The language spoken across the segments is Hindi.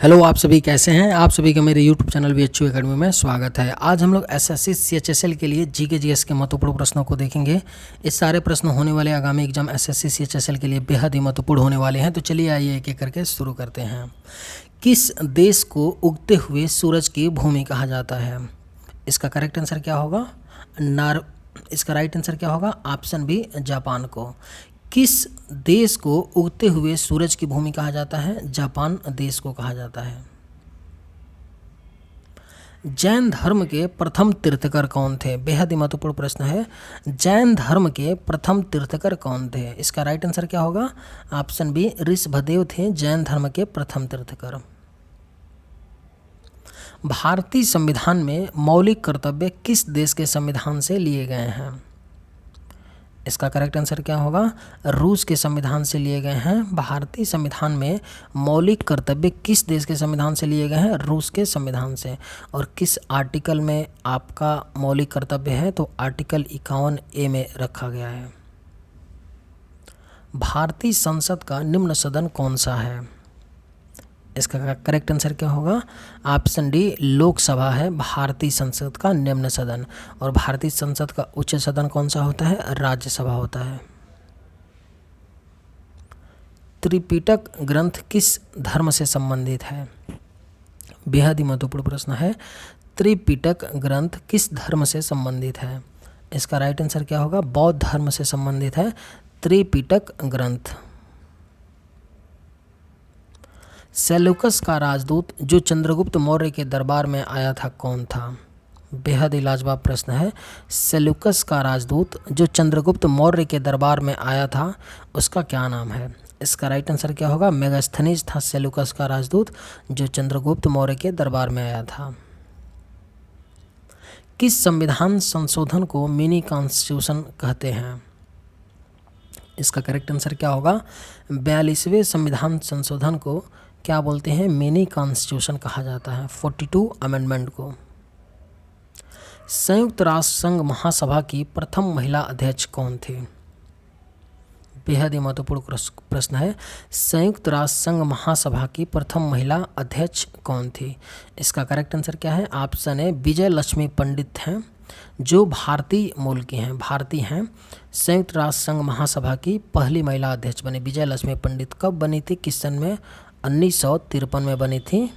हेलो, आप सभी कैसे हैं। आप सभी का मेरे यूट्यूब चैनल VHU एकेडमी में स्वागत है। आज हम लोग SSC CHSL के लिए जीके जीएस के महत्वपूर्ण प्रश्नों को देखेंगे। इस सारे प्रश्न होने वाले आगामी एग्जाम SSC CHSL के लिए बेहद ही महत्वपूर्ण होने वाले हैं। तो चलिए आइए एक एक करके शुरू करते हैं। किस देश को उगते हुए सूरज की भूमि कहा जाता है? इसका करेक्ट आंसर क्या होगा? इसका राइट आंसर क्या होगा? ऑप्शन बी, जापान को। किस देश को उगते हुए सूरज की भूमि कहा जाता है? जापान देश को कहा जाता है। जैन धर्म के प्रथम तीर्थकर कौन थे? बेहद ही महत्वपूर्ण प्रश्न है। जैन धर्म के प्रथम तीर्थकर कौन थे? इसका राइट आंसर क्या होगा? ऑप्शन बी, ऋषभदेव थे जैन धर्म के प्रथम तीर्थकर। भारतीय संविधान में मौलिक कर्तव्य किस देश के संविधान से लिए गए हैं? इसका करेक्ट आंसर क्या होगा? रूस के संविधान से लिए गए हैं। भारतीय संविधान में मौलिक कर्तव्य किस देश के संविधान से लिए गए हैं? रूस के संविधान से। और किस आर्टिकल में आपका मौलिक कर्तव्य है? तो आर्टिकल 51A में रखा गया है। भारतीय संसद का निम्न सदन कौन सा है? इसका करेक्ट आंसर क्या होगा? ऑप्शन डी, लोकसभा है भारतीय संसद का निम्न सदन। और भारतीय संसद का उच्च सदन कौन सा होता है? राज्यसभा होता है। त्रिपिटक ग्रंथ किस धर्म से संबंधित है? बेहद ही महत्वपूर्ण प्रश्न है। त्रिपिटक ग्रंथ किस धर्म से संबंधित है? इसका राइट आंसर क्या होगा? बौद्ध धर्म से संबंधित है त्रिपिटक ग्रंथ। सेल्यूकस का राजदूत जो चंद्रगुप्त मौर्य के दरबार में आया था कौन था? बेहद ही लाजवाब प्रश्न है। सेल्यूकस का राजदूत जो चंद्रगुप्त मौर्य के दरबार में आया था उसका क्या नाम है? इसका राइट आंसर क्या होगा? मेगास्थनीज था सेल्यूकस का राजदूत जो चंद्रगुप्त मौर्य के दरबार में आया था। किस संविधान संशोधन को मिनी कॉन्स्टिट्यूशन कहते हैं? इसका करेक्ट आंसर क्या होगा? 42वें संविधान संशोधन को क्या बोलते हैं? मिनी कॉन्स्टिट्यूशन कहा जाता है, 42 अमेंडमेंट को। संयुक्त राष्ट्र संघ महासभा की प्रथम महिला अध्यक्ष कौन थी? बेहद ही महत्वपूर्ण प्रश्न है। संयुक्त राष्ट्र संघ महासभा की प्रथम महिला अध्यक्ष कौन थी? इसका करेक्ट आंसर क्या है? ऑप्शन ए, विजय लक्ष्मी पंडित हैं जो भारतीय मूल की हैं, भारतीय हैं। संयुक्त राष्ट्र संघ महासभा की पहली महिला अध्यक्ष बनी विजय लक्ष्मी पंडित। कब बनी थी? किस सन में? 1953 में बनी थी।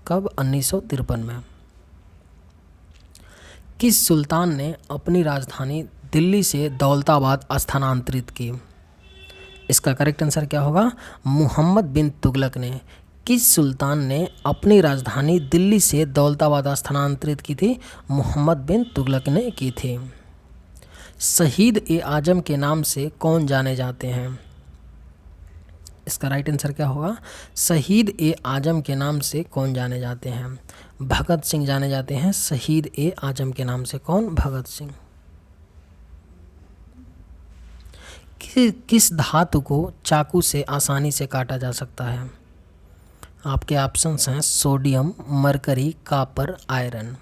कब? 1953 में। किस सुल्तान ने अपनी राजधानी दिल्ली से दौलताबाद स्थानांतरित की? इसका करेक्ट आंसर क्या होगा? मोहम्मद बिन तुगलक ने। किस सुल्तान ने अपनी राजधानी दिल्ली से दौलताबाद स्थानांतरित की थी? मोहम्मद बिन तुगलक ने की थी। शहीद-ए-आजम के नाम से कौन जाने जाते हैं? इसका राइट आंसर क्या होगा? शहीद-ए-आजम के नाम से कौन जाने जाते हैं? भगत सिंह जाने जाते हैं शहीद-ए-आजम के नाम से। कौन? भगत सिंह। किस धातु को चाकू से आसानी से काटा जा सकता है? आपके ऑप्शंस हैं सोडियम, मरकरी, कॉपर, आयरन।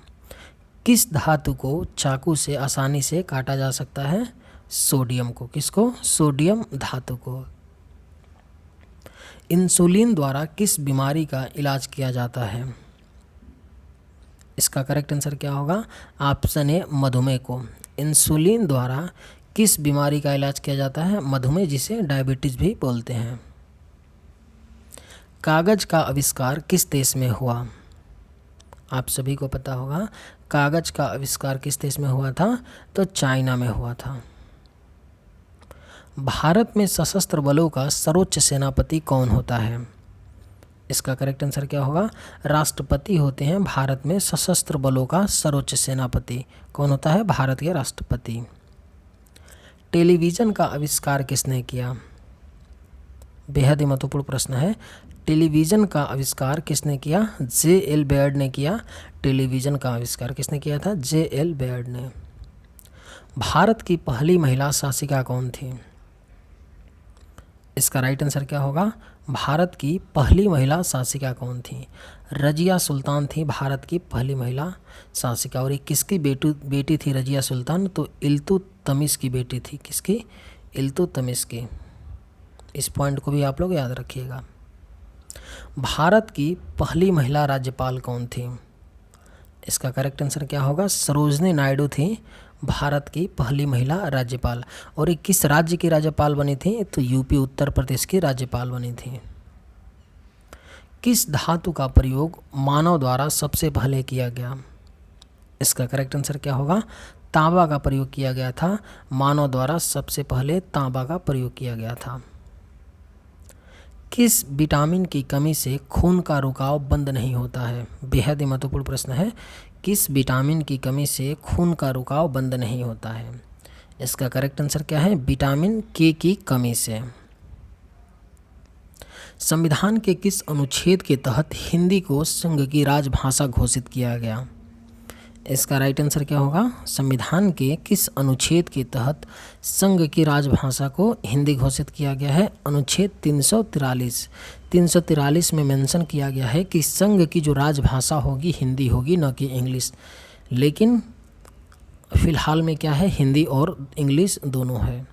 किस धातु को चाकू से आसानी से काटा जा सकता है? सोडियम को। किसको? सोडियम धातु को। इंसुलिन द्वारा किस बीमारी का इलाज किया जाता है? इसका करेक्ट आंसर क्या होगा? ऑप्शन ए, मधुमेह को। इंसुलिन द्वारा किस बीमारी का इलाज किया जाता है? मधुमेह, जिसे डायबिटीज भी बोलते हैं। कागज का आविष्कार किस देश में हुआ? आप सभी को पता होगा कागज का आविष्कार किस देश में हुआ था? तो चाइना में हुआ था। भारत में सशस्त्र बलों का सर्वोच्च सेनापति कौन होता है? इसका करेक्ट आंसर क्या होगा? राष्ट्रपति होते हैं भारत में सशस्त्र बलों का सर्वोच्च सेनापति। कौन होता है? भारत के राष्ट्रपति। टेलीविज़न का आविष्कार किसने किया? बेहद ही महत्वपूर्ण प्रश्न है। टेलीविज़न का आविष्कार किसने किया? J.L. बेयर्ड ने किया। टेलीविज़न का आविष्कार किसने किया था? J.L. बेयर्ड ने। भारत की पहली महिला शासिका कौन थी? इसका राइट आंसर क्या होगा? भारत की पहली महिला शासिका कौन थी? रजिया सुल्तान थी भारत की पहली महिला शासिका। और ये किसकी बेटी थी रजिया सुल्तान? तो इल्तुतमिश की बेटी थी। किसकी? इल्तुतमिश की। इस पॉइंट को भी आप लोग याद रखिएगा। भारत की पहली महिला राज्यपाल कौन थी? इसका करेक्ट आंसर क्या होगा? सरोजनी नायडू थी भारत की पहली महिला राज्यपाल। और ये किस राज्य की राज्यपाल बनी थी? तो यूपी उत्तर प्रदेश की राज्यपाल बनी थी। किस धातु का प्रयोग मानव द्वारा सबसे पहले किया गया? इसका करेक्ट आंसर क्या होगा? तांबा का प्रयोग किया गया था। मानव द्वारा सबसे पहले तांबा का प्रयोग किया गया था। किस विटामिन की कमी से खून का रुकाव बंद नहीं होता है? बेहद ही महत्वपूर्ण प्रश्न है। किस विटामिन की कमी से खून का रुकाव बंद नहीं होता है? इसका करेक्ट आंसर क्या है? विटामिन के की कमी से। संविधान के किस अनुच्छेद के तहत हिंदी को संघ की राजभाषा घोषित किया गया? इसका राइट आंसर क्या होगा? संविधान के किस अनुच्छेद के तहत संघ की राजभाषा को हिंदी घोषित किया गया है? अनुच्छेद 343। 343 में मेंशन किया गया है कि संघ की जो राजभाषा होगी हिंदी होगी, न कि इंग्लिश। लेकिन फिलहाल में क्या है? हिंदी और इंग्लिश दोनों है।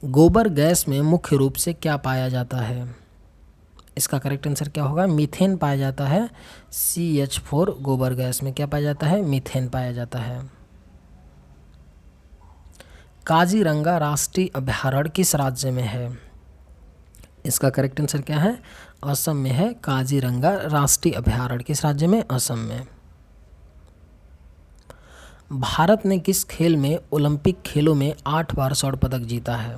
गोबर गैस में मुख्य रूप से क्या पाया जाता है? इसका करेक्ट आंसर क्या होगा? मीथेन पाया जाता है। CH4 गोबर गैस में क्या पाया जाता है? मीथेन पाया जाता है। काजीरंगा राष्ट्रीय अभयारण्य किस राज्य में है? इसका करेक्ट आंसर क्या है? असम में है काजीरंगा राष्ट्रीय अभयारण्य। किस राज्य में? असम में। भारत ने किस खेल में ओलंपिक खेलों में 8 बार स्वर्ण पदक जीता है?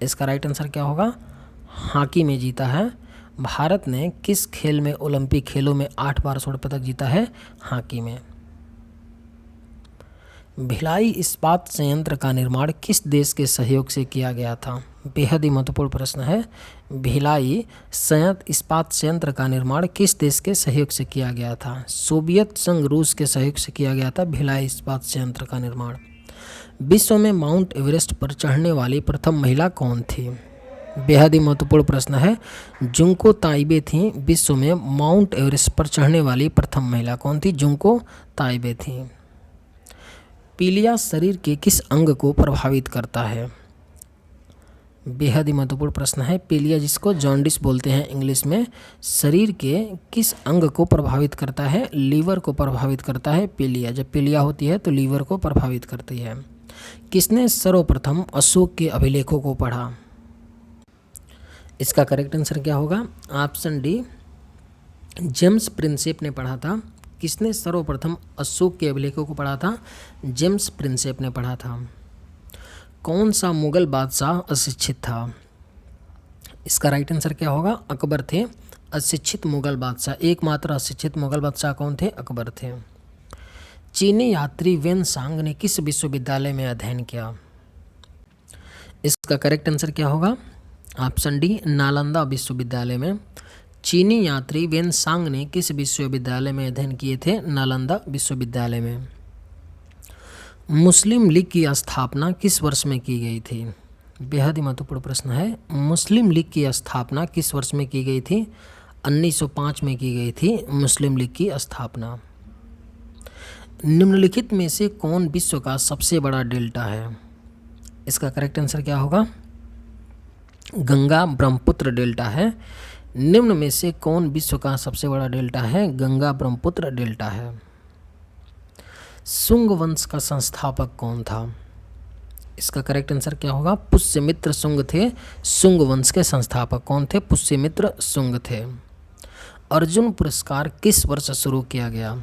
इसका राइट आंसर क्या होगा? हॉकी में जीता है। भारत ने किस खेल में ओलंपिक खेलों में 8 बार स्वर्ण पदक जीता है? हॉकी में। भिलाई इस्पात संयंत्र का निर्माण किस देश के सहयोग से किया गया था? बेहद ही महत्वपूर्ण प्रश्न है। भिलाई इस्पात संयंत्र का निर्माण किस देश के सहयोग से किया गया था? सोवियत संघ रूस के सहयोग से किया गया था भिलाई इस्पात संयंत्र का निर्माण। विश्व में माउंट एवरेस्ट पर चढ़ने वाली प्रथम महिला कौन थी? बेहद ही महत्वपूर्ण प्रश्न है। जुंको ताइबे थी विश्व में माउंट एवरेस्ट पर चढ़ने वाली प्रथम महिला। कौन थी? जुंको ताइबे थी। पीलिया शरीर के किस अंग को प्रभावित करता है? बेहद ही महत्वपूर्ण प्रश्न है। पीलिया जिसको जॉन्डिस बोलते हैं इंग्लिश में, शरीर के किस अंग को प्रभावित करता है? लीवर को प्रभावित करता है पीलिया। जब पीलिया होती है तो लीवर को प्रभावित करती है। किसने सर्वप्रथम अशोक के अभिलेखों को पढ़ा? इसका करेक्ट आंसर क्या होगा? ऑप्शन डी, जेम्स प्रिंसेप ने पढ़ा था। किसने सर्वप्रथम अशोक के अभिलेखों को पढ़ा था? जेम्स प्रिंसेप ने पढ़ा था। कौन सा मुगल बादशाह अशिक्षित था? इसका राइट आंसर क्या होगा? अकबर थे अशिक्षित मुगल बादशाह। एकमात्र अशिक्षित मुगल बादशाह कौन थे? अकबर थे। चीनी यात्री वेन सांग ने किस विश्वविद्यालय में अध्ययन किया? इसका करेक्ट आंसर क्या होगा? ऑप्शन डी, नालंदा विश्वविद्यालय में। चीनी यात्री वेन सांग ने किस विश्वविद्यालय में अध्ययन किए थे? नालंदा विश्वविद्यालय में। मुस्लिम लीग की स्थापना किस वर्ष में की गई थी? बेहद ही महत्वपूर्ण प्रश्न है। मुस्लिम लीग की स्थापना किस वर्ष में की गई थी? 1905 में की गई थी मुस्लिम लीग की स्थापना। निम्नलिखित में से कौन विश्व का सबसे बड़ा डेल्टा है? इसका करेक्ट आंसर क्या होगा? गंगा ब्रह्मपुत्र डेल्टा है। निम्न में से कौन विश्व का सबसे बड़ा डेल्टा है? गंगा ब्रह्मपुत्र डेल्टा है। शुंग वंश का संस्थापक कौन था? इसका करेक्ट आंसर क्या होगा? पुष्यमित्र शुंग थे शुंग वंश के संस्थापक। कौन थे? पुष्यमित्र शुंग थे। अर्जुन पुरस्कार किस वर्ष शुरू किया गया?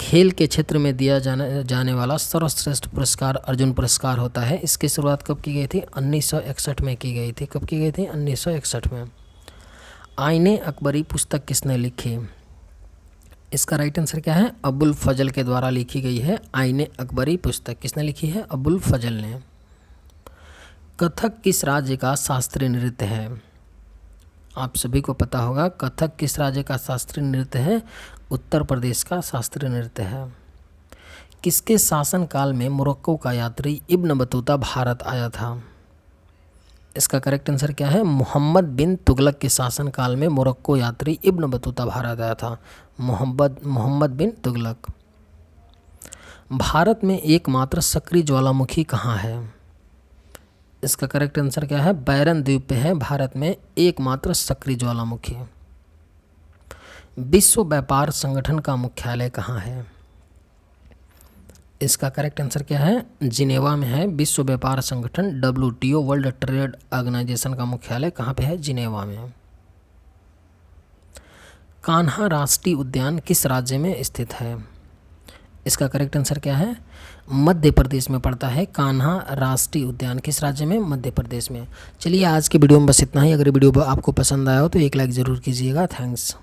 खेल के क्षेत्र में दिया जाने वाला सर्वश्रेष्ठ पुरस्कार अर्जुन पुरस्कार होता है। इसकी शुरुआत कब की गई थी? 1961 में की गई थी। कब की गई थी? 1961 में। आईने अकबरी पुस्तक किसने लिखी? इसका राइट आंसर क्या है? अबुल फजल के द्वारा लिखी गई है आईने अकबरी पुस्तक। किसने लिखी है? अबुल फजल ने। कथक किस राज्य का शास्त्रीय नृत्य है? आप सभी को पता होगा कथक किस राज्य का शास्त्रीय नृत्य है? उत्तर प्रदेश का शास्त्रीय नृत्य है। किसके शासनकाल में मोरक्को का यात्री इब्न बतूता भारत आया था? इसका करेक्ट आंसर क्या है? मोहम्मद बिन तुगलक के शासनकाल में मोरक्को यात्री इब्न बतूता भारत आया था। मोहम्मद बिन तुगलक। भारत में एकमात्र सक्रिय ज्वालामुखी कहाँ है? इसका करेक्ट आंसर क्या है? बैरन द्वीप पे है भारत में एकमात्र सक्रिय ज्वालामुखी। विश्व व्यापार संगठन का मुख्यालय कहाँ है? इसका करेक्ट आंसर क्या है? जिनेवा में है। विश्व व्यापार संगठन WTO वर्ल्ड ट्रेड ऑर्गेनाइजेशन का मुख्यालय कहाँ पे है? जिनेवा में। कान्हा राष्ट्रीय उद्यान किस राज्य में स्थित है? इसका करेक्ट आंसर क्या है? मध्य प्रदेश में पड़ता है। कान्हा राष्ट्रीय उद्यान किस राज्य में? मध्य प्रदेश में। चलिए आज के वीडियो में बस इतना ही। अगर वीडियो आपको पसंद आया हो तो एक लाइक ज़रूर कीजिएगा। थैंक्स।